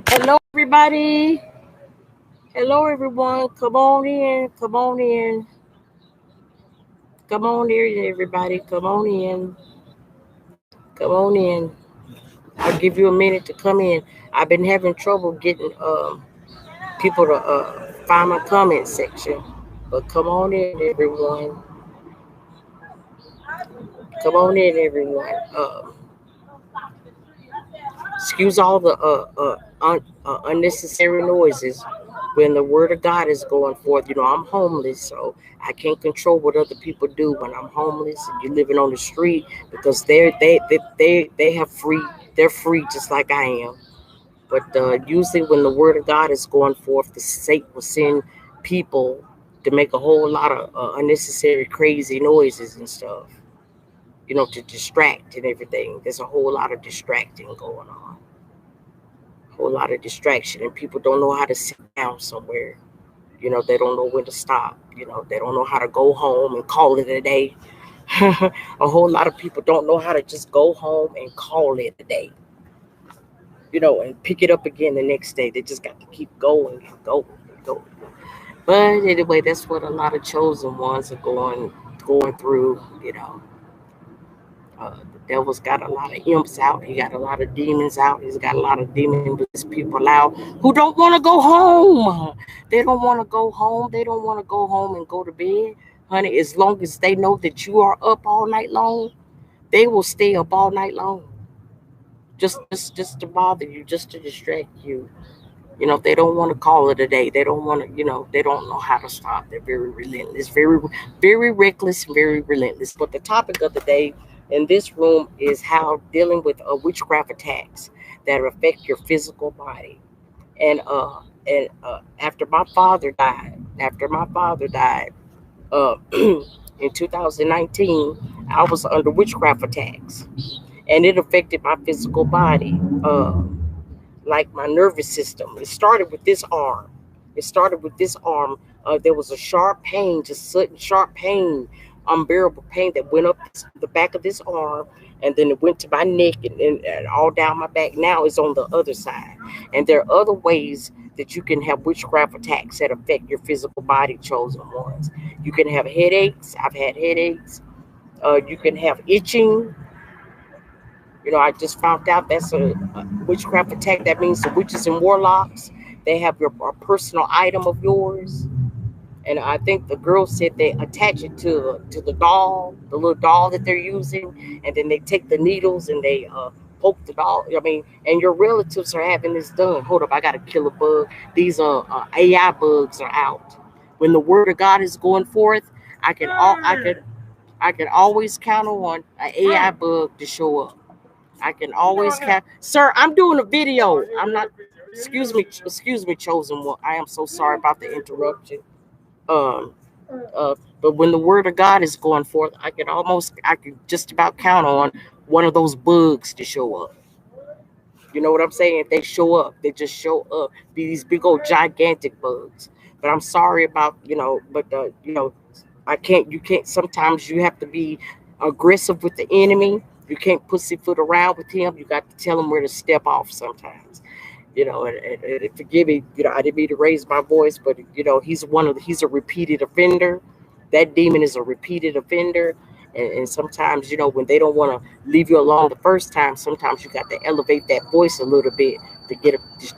Hello, everybody. Hello, everyone. Come on in. Come on in. Come on in, everybody. Come on in. Come on in. I'll give you a minute to come in. I've been having trouble getting people to find my comment section. But come on in, everyone. Come on in, everyone. Excuse all the unnecessary noises when the word of God is going forth. You know, I'm homeless, so I can't control what other people do when I'm homeless and you're living on the street because they have free. They're free just like I am. But usually when the word of God is going forth, the Satan will send people to make a whole lot of unnecessary crazy noises and stuff. You know, to distract and everything. There's a whole lot of distracting going on. Whole lot of distraction, and people don't know how to sit down somewhere. You know, they don't know when to stop. You know, they don't know how to go home and call it a day. A whole lot of people don't know how to just go home and call it a day. You know, and pick it up again the next day. They just got to keep going and going and going. But anyway, that's what a lot of chosen ones are going through. You know, the devil's got a lot of imps out. He got a lot of demons out. He's got a lot of demon-possessed people out who don't want to go home. They don't want to go home. They don't want to go home and go to bed. Honey, as long as they know that you are up all night long, they will stay up all night long. Just to bother you, just to distract you. You know, they don't want to call it a day. They don't want to, they don't know how to stop. They're very relentless, very reckless, and very relentless. But the topic of the day in this room is how dealing with witchcraft attacks that affect your physical body. And after my father died, in 2019, I was under witchcraft attacks, and it affected my physical body. Like my nervous system. It started with this arm. It started with this arm. There was a sharp pain, just sudden sharp pain, unbearable pain that went up the back of this arm, and then it went to my neck and all down my back. Now it's on the other side. And there are other ways that you can have witchcraft attacks that affect your physical body, chosen ones. You can have headaches. I've had headaches. You can have itching. You know, I just found out that's a witchcraft attack. That means the witches and warlocks, they have your a personal item of yours. And I think the girl said they attach it to the doll, the little doll that they're using, and then they take the needles and they poke the doll. I mean, and your relatives are having this done. Hold up, I got to kill a bug. These AI bugs are out. When the word of God is going forth, I can always count on an AI bug to show up. I can always count. Sir, I'm doing a video. I'm not. Excuse me, chosen one. I am so sorry about the interruption. Um, but when the word of God is going forth, I can just about count on one of those bugs to show up. You know what I'm saying? They show up. They just show up. These big old gigantic bugs. But I'm sorry about, I can't. You can't. Sometimes you have to be aggressive with the enemy. You can't pussyfoot around with him. You got to tell him where to step off sometimes. You know, and forgive me. You know, I didn't mean to raise my voice, but he's a repeated offender. That demon is a repeated offender. And sometimes, when they don't want to leave you alone the first time, sometimes you got to elevate that voice a little bit to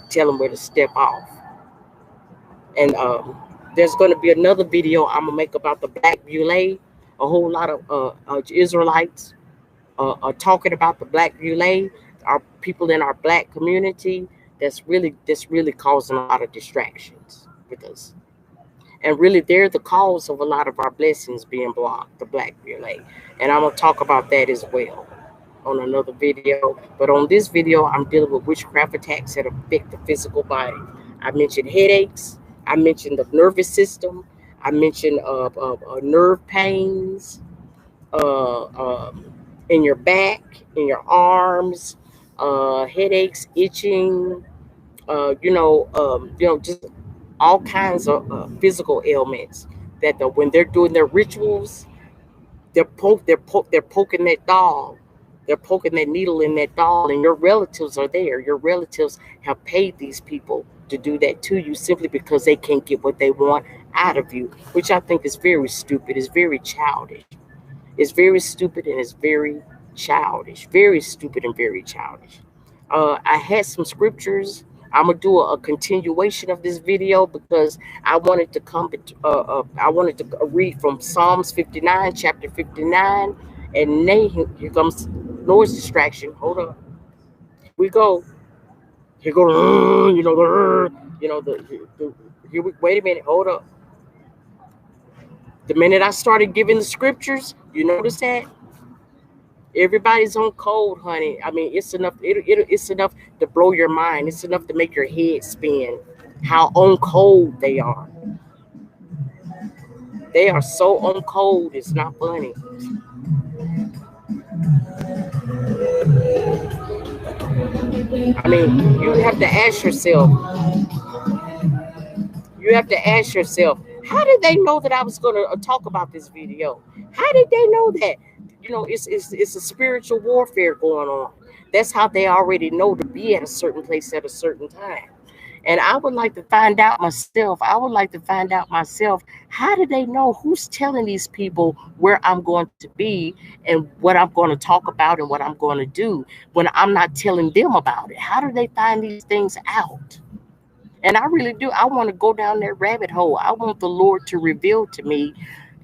tell them where to step off. And there's going to be another video I'm gonna make about the Black Muley. A whole lot of Israelites are talking about the Black Muley. Our people in our Black community that's really causing a lot of distractions with us. And really, they're the cause of a lot of our blessings being blocked. The Black Muley, and I'm gonna talk about that as well on another video. But on this video, I'm dealing with witchcraft attacks that affect the physical body. I mentioned headaches. I mentioned the nervous system. I mentioned nerve pains uh, um, in your back, in your arms, headaches, itching. Just all kinds of physical ailments that when they're doing their rituals, they're poking that doll. They're poking that needle in that doll, and your relatives are there. Your relatives have paid these people to do that to you simply because they can't get what they want out of you, which I think is very stupid. It's very childish. It's very stupid and it's very childish. Very stupid and very childish. I had some scriptures. I'm gonna do a continuation of this video because I wanted to I wanted to read from Psalms 59, chapter 59, and Nahum. Here comes noise distraction. Hold on. Here we go. Here go. Here we, wait a minute. Hold up. The minute I started giving the scriptures, you notice that everybody's on cold, honey. I mean, it's enough. It's enough to blow your mind. It's enough to make your head spin. How on cold they are. They are so on cold. It's not funny. I mean, you have to ask yourself. You have to ask yourself, how did they know that I was going to talk about this video? How did they know that? It's a spiritual warfare going on. That's how they already know to be at a certain place at a certain time. And I would like to find out myself. I would like to find out myself, how do they know who's telling these people where I'm going to be and what I'm going to talk about and what I'm going to do when I'm not telling them about it? How do they find these things out? And I really do. I want to go down that rabbit hole. I want the Lord to reveal to me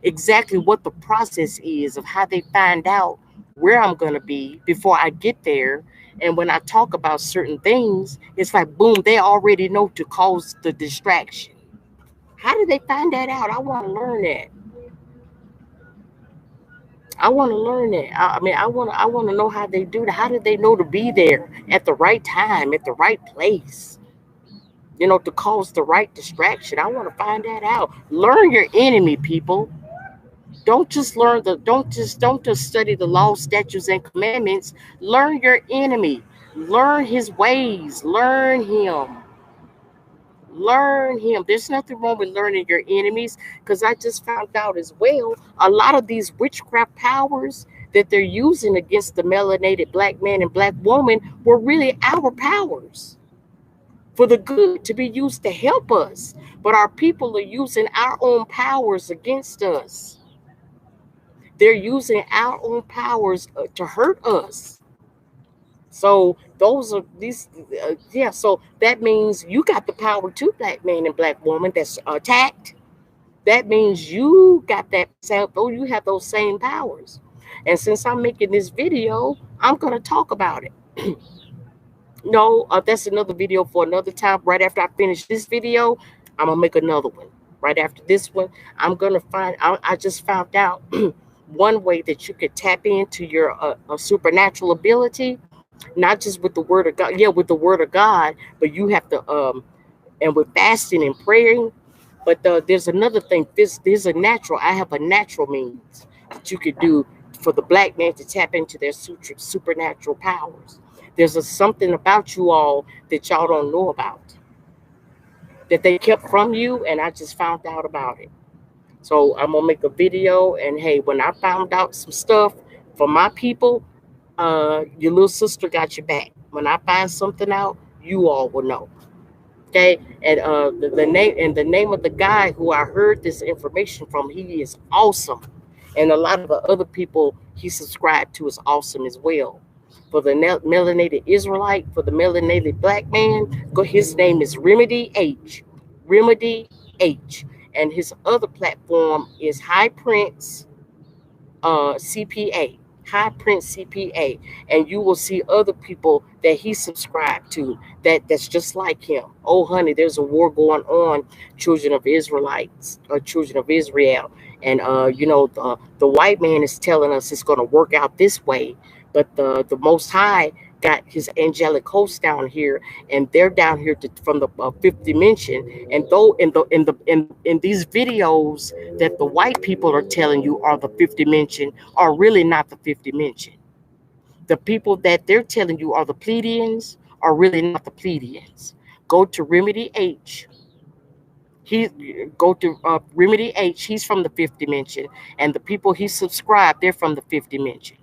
exactly what the process is of how they find out where I'm going to be before I get there. And when I talk about certain things, it's like, boom, they already know to cause the distraction. How do they find that out? I want to learn that. I want to learn that. I mean, I want to know how they do that. How do they know to be there at the right time, at the right place? To cause the right distraction. I want to find that out. Learn your enemy, people. Don't just study the law, statutes, and commandments. Learn your enemy. Learn his ways. Learn him. Learn him. There's nothing wrong with learning your enemies, because I just found out as well, a lot of these witchcraft powers that they're using against the melanated black man and black woman were really our powers for the good, to be used to help us. But our people are using our own powers against us. They're using our own powers to hurt us. So those are these, yeah. So that means you got the power too, black man and black woman that's attacked. That means you got that same, oh, you have those same powers. And since I'm making this video, I'm gonna talk about it. No, that's another video for another time. Right after I finish this video, I'm gonna make another one. Right after this one, I'm gonna I just found out one way that you could tap into your supernatural ability, not just with the word of God. Yeah, with the word of God, but you have to and with fasting and praying. But there's another thing. There's a natural. I have a natural means that you could do for the black man to tap into their supernatural powers. There's something about you all that y'all don't know about, that they kept from you, and I just found out about it. So I'm gonna make a video, and hey, when I found out some stuff for my people, your little sister got your back. When I find something out, you all will know. Okay, and the name of the guy who I heard this information from, he is awesome, and a lot of the other people he subscribed to is awesome as well. For the melanated Israelite, for the melanated black man, his name is Remedy H. Remedy H. And his other platform is High Prince CPA. High Prince CPA. And you will see other people that he subscribed to that's just like him. Oh, honey, there's a war going on, children of Israelites, or children of Israel. And, the white man is telling us it's going to work out this way. But the Most High got his angelic hosts down here, and they're down here from the fifth dimension. And though in these videos that the white people are telling you are the fifth dimension, are really not the fifth dimension. The people that they're telling you are the Pleiadians are really not the Pleiadians. Go to Remedy H. Remedy H. He's from the fifth dimension, and the people he subscribed, they're from the fifth dimension.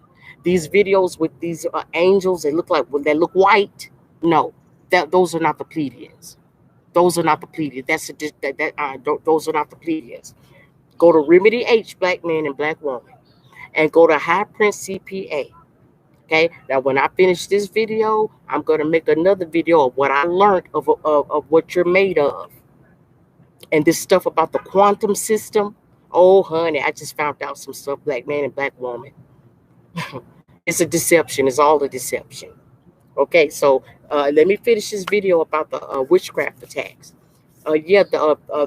These videos with these angels that look like, they look white. No, those are not the Pleiadians. Those are not the Pleiadians. Those are not the Pleiadians. Go to Remedy H, Black Man and Black Woman, and go to High Prince CPA. Okay. Now, when I finish this video, I'm gonna make another video of what I learned of what you're made of, and this stuff about the quantum system. Oh, honey, I just found out some stuff, Black Man and Black Woman. It's a deception. It's all a deception. Okay, so let me finish this video about the witchcraft attacks. Yeah,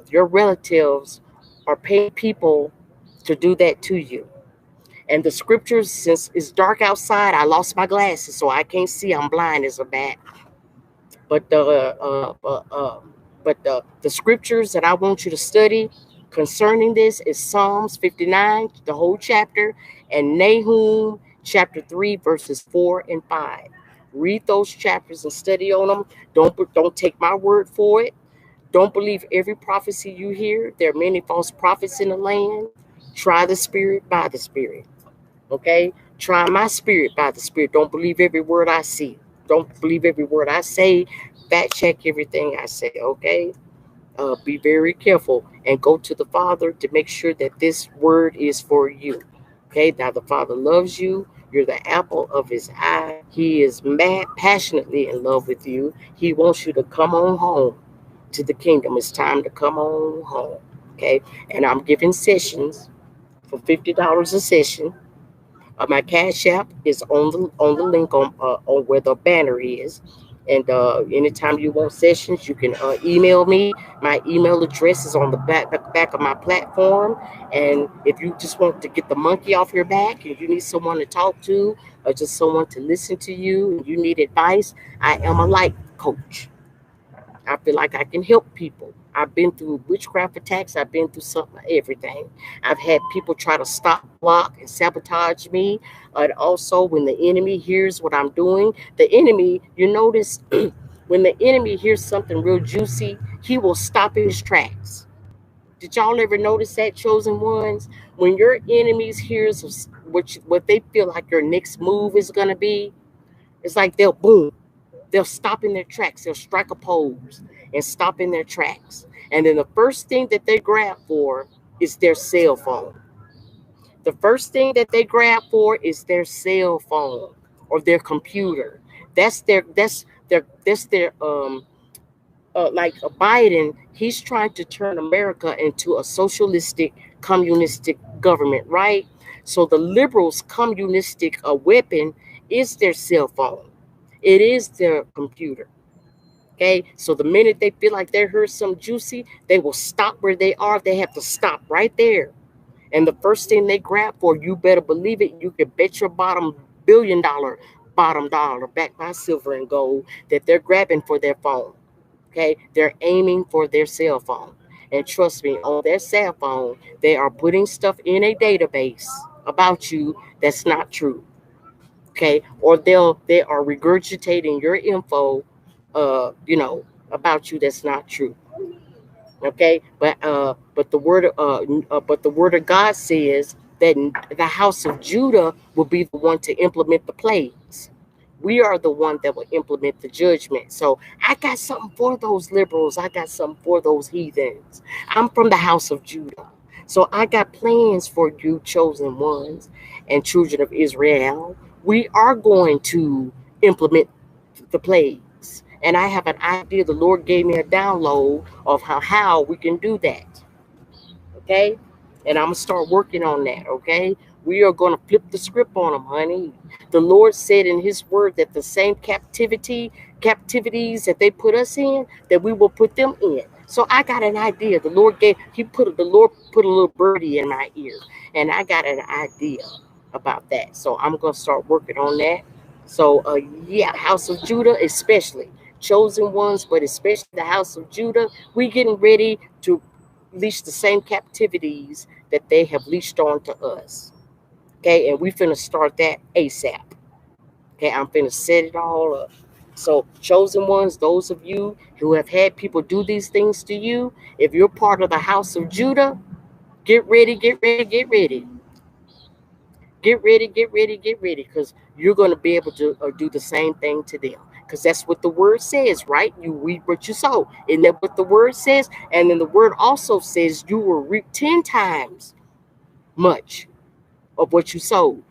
your relatives are paying people to do that to you. And the scriptures, since it's dark outside, I lost my glasses, so I can't see. I'm blind as a bat. But the scriptures that I want you to study concerning this is Psalms 59, the whole chapter, and Nahum chapter 3, verses 4 and 5. Read those chapters and study on them. Don't take my word for it. Don't believe every prophecy you hear. There are many false prophets in the land. Try the spirit by the spirit. Okay? Try my spirit by the spirit. Don't believe every word I see. Don't believe every word I say. Fact check everything I say. Okay? Be very careful and go to the Father to make sure that this word is for you. Okay? Now the Father loves you. You're the apple of his eye. He is passionately in love with you. He wants you to come on home to the kingdom. It's time to come on home. Okay? And I'm giving sessions for $50 a session. My Cash App is on the link on where the banner is. And anytime you want sessions, you can email me. My email address is on the back of my platform. And if you just want to get the monkey off your back and you need someone to talk to or just someone to listen to you and you need advice, I am a life coach. I feel like I can help people. I've been through witchcraft attacks. I've been through everything. I've had people try to stop, block, and sabotage me. And also, when the enemy hears what I'm doing, the enemy, you notice, when the enemy hears something real juicy, he will stop in his tracks. Did y'all ever notice that, chosen ones? When your enemies hears what they feel like your next move is going to be, it's like they'll boom. They'll stop in their tracks. They'll strike a pose and stop in their tracks. And then the first thing that they grab for is their cell phone. The first thing that they grab for is their cell phone or their computer. That's their like Biden, he's trying to turn America into a socialistic, communistic government, right? So the liberals' communistic weapon is their cell phone. It is their computer. Okay, so the minute they feel like they heard some juicy, they will stop where they are. They have to stop right there. And the first thing they grab for, you better believe it, you can bet your bottom dollar backed by silver and gold that they're grabbing for their phone. Okay, they're aiming for their cell phone. And trust me, on their cell phone, they are putting stuff in a database about you that's not true. Okay, or they are regurgitating your info, about you that's not true. Okay, but the word of God says that the house of Judah will be the one to implement the plagues. We are the one that will implement the judgment. So I got something for those liberals. I got something for those heathens. I'm from the house of Judah. So I got plans for you, chosen ones and children of Israel. We are going to implement the plagues. And I have an idea. The Lord gave me a download of how we can do that. Okay? And I'm going to start working on that. Okay? We are going to flip the script on them, honey. The Lord said in his word that the same captivities that they put us in, that we will put them in. So I got an idea. The Lord put a little birdie in my ear. And I got an idea about that. So I'm going to start working on that. So, house of Judah, especially chosen ones, but especially the house of Judah, we getting ready to leash the same captivities that they have leashed on to us. Okay, and we finna start that ASAP. Okay, I'm finna set it all up. So, chosen ones, those of you who have had people do these things to you, if you're part of the house of Judah, get ready. Get get ready, get ready, get ready, because you're going to be able to do the same thing to them. Because that's what the word says, right? You reap what you sow. Isn't that what the word says? And then the word also says you will reap 10 times much of what you sowed.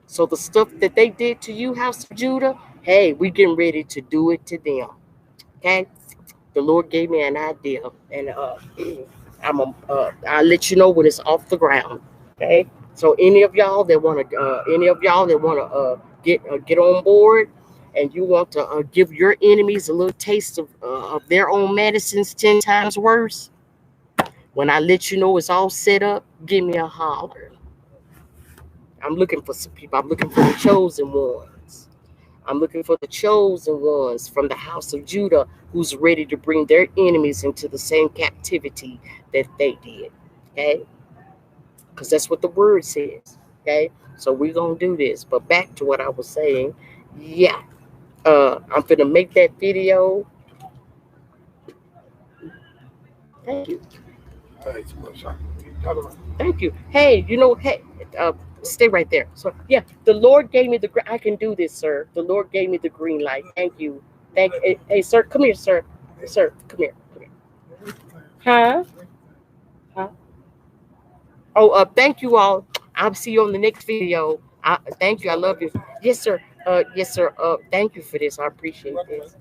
So the stuff that they did to you, House of Judah, hey, we getting ready to do it to them. Okay? The Lord gave me an idea, and I'll let you know when it's off the ground. Okay? So any of y'all that want to, get on board, and you want to give your enemies a little taste of their own medicines 10 times worse, when I let you know it's all set up, give me a holler. I'm looking for some people. I'm looking for the chosen ones. I'm looking for the chosen ones from the house of Judah who's ready to bring their enemies into the same captivity that they did. Okay? Because that's what the word says. Okay? So we're going to do this. But back to what I was saying. Yeah. I'm going to make that video. Thank you. Thank you. Hey, stay right there. So yeah, the Lord gave me I can do this, sir. The Lord gave me the green light. Thank you. Hey, sir, come here, sir. Sir, come here. Come here. Huh? Huh? Oh, thank you all. I'll see you on the next video. Thank you. I love you. Yes, sir. Yes, sir. Thank you for this. I appreciate this.